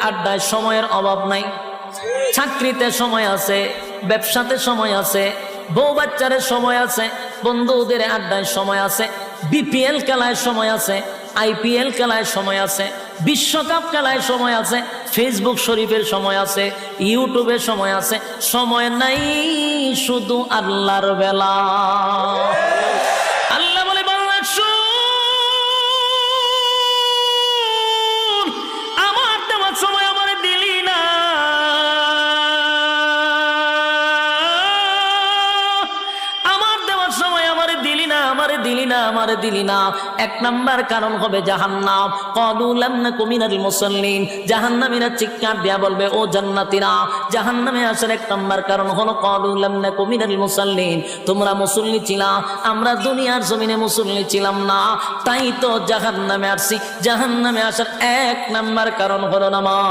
আড্ডায় সময়ের অভাব নাই, চাকরিতে সময় আছে, ব্যবসাতে সময় আছে, বউ বাচ্চারের সময় আছে, বন্ধুদের আড্ডায় সময় আছে, বিপিএল খেলায় সময় আছে, আইপিএল খেলায় সময় আছে, বিশ্বকাপ খেলায় সময় আছে, ফেসবুক শরীফের সময় আছে, ইউটিউবের সময় আছে। সময় নাই শুধু আল্লাহর বেলা। আল্লাহ বলে বান্দা শুন, আমার দেওয়ার সময় আমার দিলি না, আমার দেওয়ার সময় আমার দিলি না, আমারে দিলি না, আমারে দিলি না। এক নাম্বার কারণ হবে জাহান্নাম। ক্বালু লাম নাকু মিনাল মুসাল্লিন, জাহান্নামীরা চিৎকার দিয়া বলবে ও জান্নাতীরা। জাহান্নামে আসার এক নাম্বার কারণ হলো ক্বালু লাম নাকু মিনাল মুসাল্লিন, তোমরা মুসল্লি ছিলা, আমরা দুনিয়ার জমিনে মুসল্লি ছিলাম না, তাই তো জাহান্নামে আসছি। জাহান্নামে আসার এক নাম্বার কারণ হলো নামাজ।